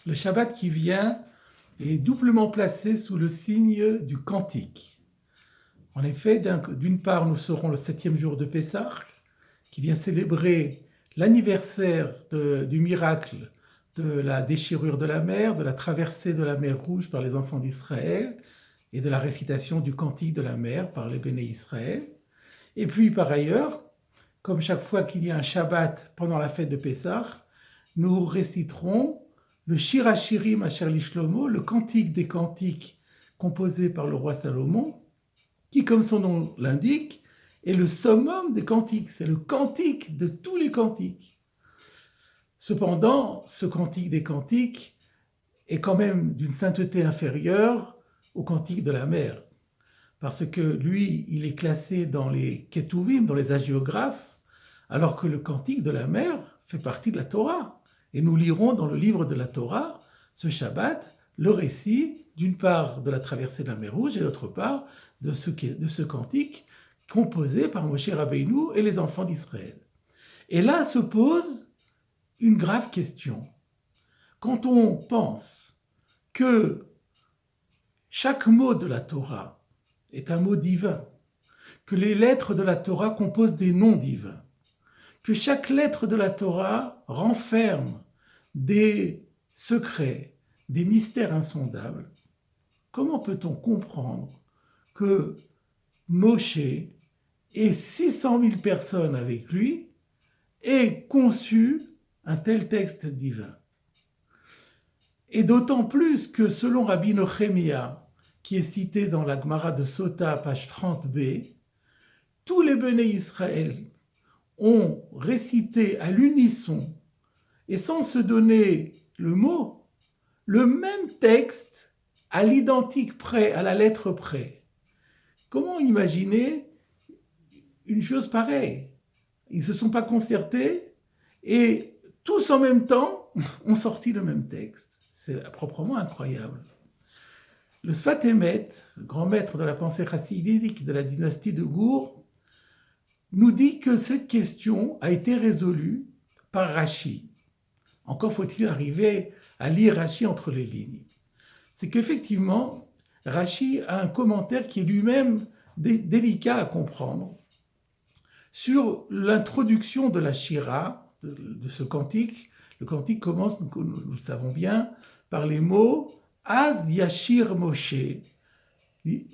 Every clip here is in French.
Le Shabbat qui vient est doublement placé sous le signe du cantique. En effet, d'une part, nous serons le 7e jour de Pessah, qui vient célébrer l'anniversaire du miracle de la déchirure de la mer, de la traversée de la mer Rouge par les enfants d'Israël et de la récitation du cantique de la mer par les Béné Israël. Et puis, par ailleurs, comme chaque fois qu'il y a un Shabbat pendant la fête de Pessah, nous réciterons le Shir HaShirim Asher Shlomo, le cantique des cantiques composé par le roi Salomon, qui, comme son nom l'indique, est le summum des cantiques, c'est le cantique de tous les cantiques. Cependant, ce cantique des cantiques est quand même d'une sainteté inférieure au cantique de la mer, parce que lui, il est classé dans les Ketuvim, dans les hagiographes, alors que le cantique de la mer fait partie de la Torah. Et nous lirons dans le livre de la Torah, ce Shabbat, le récit, d'une part de la traversée de la mer Rouge et d'autre part de ce cantique composé par Moshe Rabbeinu et les enfants d'Israël. Et là se pose une grave question. Quand on pense que chaque mot de la Torah est un mot divin, que les lettres de la Torah composent des noms divins, que chaque lettre de la Torah renferme des secrets, des mystères insondables, comment peut-on comprendre que Moshe et 600 000 personnes avec lui aient conçu un tel texte divin? Et d'autant plus que selon Rabbi Nechemia, qui est cité dans la Gemara de Sota, page 30b, tous les Béné Israël ont récité à l'unisson et sans se donner le mot, le même texte à l'identique près, à la lettre près. Comment imaginer une chose pareille? Ils ne se sont pas concertés et tous en même temps ont sorti le même texte. C'est proprement incroyable. Le Sfat Emet, le grand maître de la pensée chassidique de la dynastie de Gour, nous dit que cette question a été résolue par Rashi. Encore faut-il arriver à lire Rashi entre les lignes. C'est qu'effectivement, Rashi a un commentaire qui est lui-même délicat à comprendre sur l'introduction de la Shira, de ce cantique. Le cantique commence, nous le savons bien, par les mots « Az Yashir Moshe »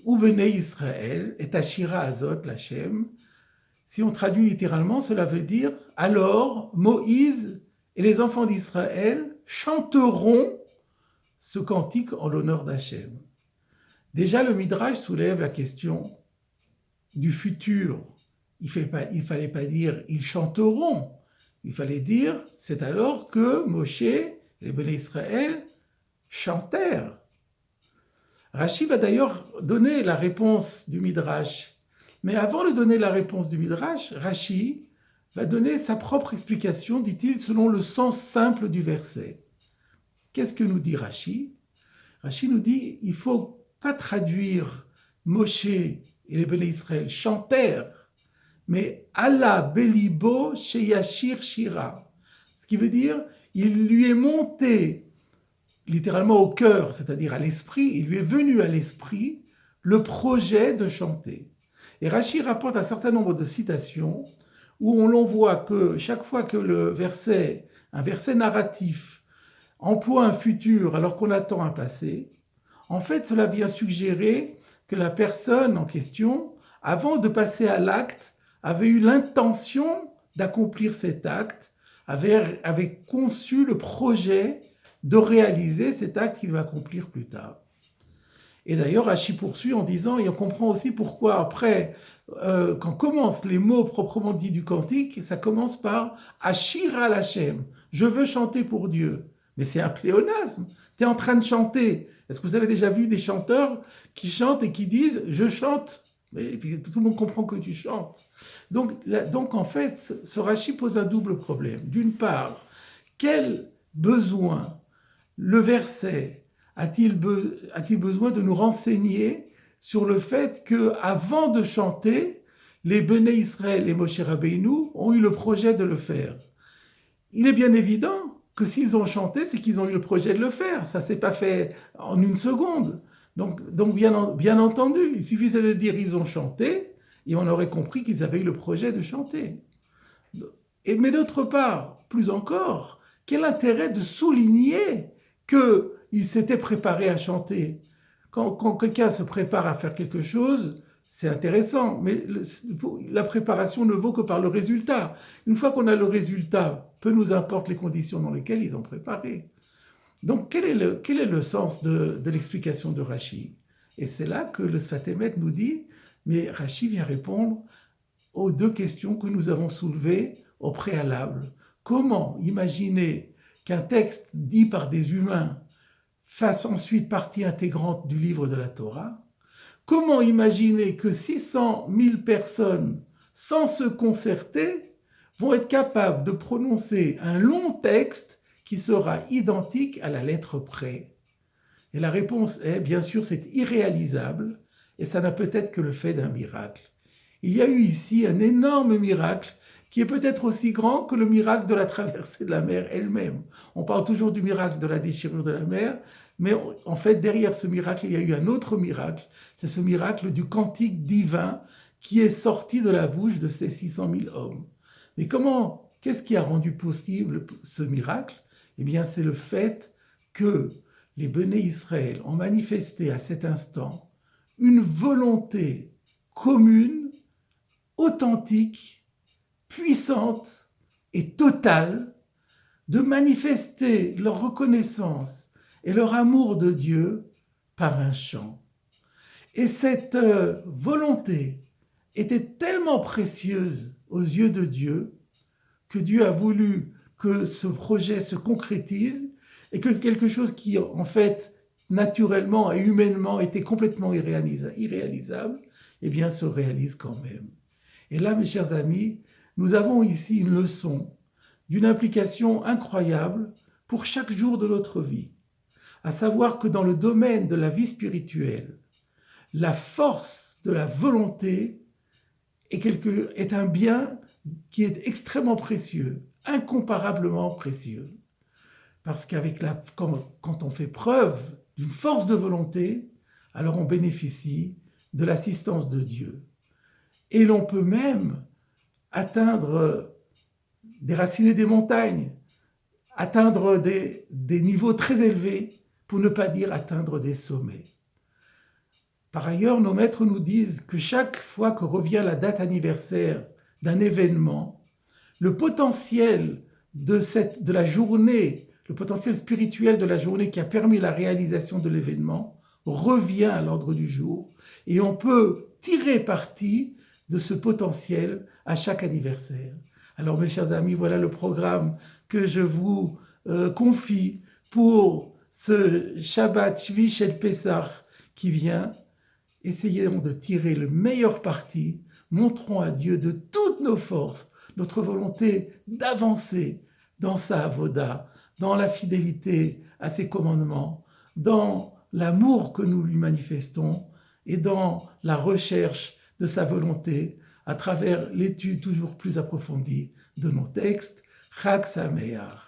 ou « Venez Israël » et « Ashira Azot Lachem ». Si on traduit littéralement, cela veut dire « Alors Moïse et les enfants d'Israël chanteront ce cantique en l'honneur d'Hachem ». Déjà, le Midrash soulève la question du futur. Il ne fallait pas dire « ils chanteront ». Il fallait dire « c'est alors que Moshe et les Béné Israël chantèrent ». Rashi va d'ailleurs donner la réponse du Midrash. Mais avant de donner la réponse du Midrash, Rashi va donner sa propre explication, dit-il, selon le sens simple du verset. Qu'est-ce que nous dit Rashi? Rashi nous dit il ne faut pas traduire Moshe et les Béné Israël chantèrent, mais Allah Belibo Sheyashir Shira. Ce qui veut dire il lui est monté littéralement au cœur, c'est-à-dire à l'esprit, il lui est venu à l'esprit le projet de chanter. Et Rashi rapporte un certain nombre de citations où on voit que chaque fois que un verset narratif, emploie un futur alors qu'on attend un passé, en fait, cela vient suggérer que la personne en question, avant de passer à l'acte, avait eu l'intention d'accomplir cet acte, avait conçu le projet de réaliser cet acte qu'il va accomplir plus tard. Et d'ailleurs, Rashi poursuit en disant, et on comprend aussi pourquoi après, quand commencent les mots proprement dits du cantique, ça commence par « Ashir al Hashem », je veux chanter pour Dieu. Mais c'est un pléonasme, tu es en train de chanter. Est-ce que vous avez déjà vu des chanteurs qui chantent et qui disent « je chante » et puis tout le monde comprend que tu chantes. Donc en fait, ce Rashi pose un double problème. D'une part, quel besoin le verset a-t-il besoin de nous renseigner sur le fait qu'avant de chanter, les Béné Israël et Moshe Rabbeinu ont eu le projet de le faire? Il est bien évident que s'ils ont chanté, c'est qu'ils ont eu le projet de le faire. Ça ne s'est pas fait en une seconde. Donc bien entendu, il suffisait de dire ils ont chanté et on aurait compris qu'ils avaient eu le projet de chanter. Mais d'autre part, plus encore, quel intérêt de souligner qu'ils s'étaient préparés à chanter? Quand quelqu'un se prépare à faire quelque chose, c'est intéressant, mais la préparation ne vaut que par le résultat. Une fois qu'on a le résultat, peu nous importe les conditions dans lesquelles ils ont préparé. Donc, quel est le sens de l'explication de Rashi? Et c'est là que le Sfat Emet nous dit, mais Rashi vient répondre aux deux questions que nous avons soulevées au préalable. Comment imaginer qu'un texte dit par des humains fasse ensuite partie intégrante du livre de la Torah? Comment imaginer que 600 000 personnes, sans se concerter, vont être capables de prononcer un long texte qui sera identique à la lettre près? Et la réponse est, bien sûr, c'est irréalisable, et ça n'a peut-être que le fait d'un miracle. Il y a eu ici un énorme miracle qui est peut-être aussi grand que le miracle de la traversée de la mer elle-même. On parle toujours du miracle de la déchirure de la mer, mais en fait, derrière ce miracle, il y a eu un autre miracle. C'est ce miracle du cantique divin qui est sorti de la bouche de ces 600 000 hommes. Mais qu'est-ce qui a rendu possible ce miracle? Eh bien, c'est le fait que les Béné Israël ont manifesté à cet instant une volonté commune, authentique, puissante et totale de manifester leur reconnaissance et leur amour de Dieu par un chant. Et cette volonté était tellement précieuse aux yeux de Dieu que Dieu a voulu que ce projet se concrétise et que quelque chose qui, en fait, naturellement et humainement était complètement irréalisable, eh bien, se réalise quand même. Et là, mes chers amis, nous avons ici une leçon d'une implication incroyable pour chaque jour de notre vie. À savoir que dans le domaine de la vie spirituelle, la force de la volonté est un bien qui est extrêmement précieux, incomparablement précieux. Parce quand on fait preuve d'une force de volonté, alors on bénéficie de l'assistance de Dieu. Et l'on peut même atteindre, déraciner des montagnes, atteindre des niveaux très élevés, pour ne pas dire atteindre des sommets. Par ailleurs, nos maîtres nous disent que chaque fois que revient la date anniversaire d'un événement, le potentiel de la journée, le potentiel spirituel de la journée qui a permis la réalisation de l'événement revient à l'ordre du jour et on peut tirer parti de ce potentiel à chaque anniversaire. Alors mes chers amis, voilà le programme que je vous confie pour ce Shabbat Shvi Shel Pesach qui vient. Essayons de tirer le meilleur parti, montrons à Dieu de toutes nos forces notre volonté d'avancer dans sa avoda, dans la fidélité à ses commandements, dans l'amour que nous lui manifestons et dans la recherche de sa volonté à travers l'étude toujours plus approfondie de nos textes. Chag Sameach.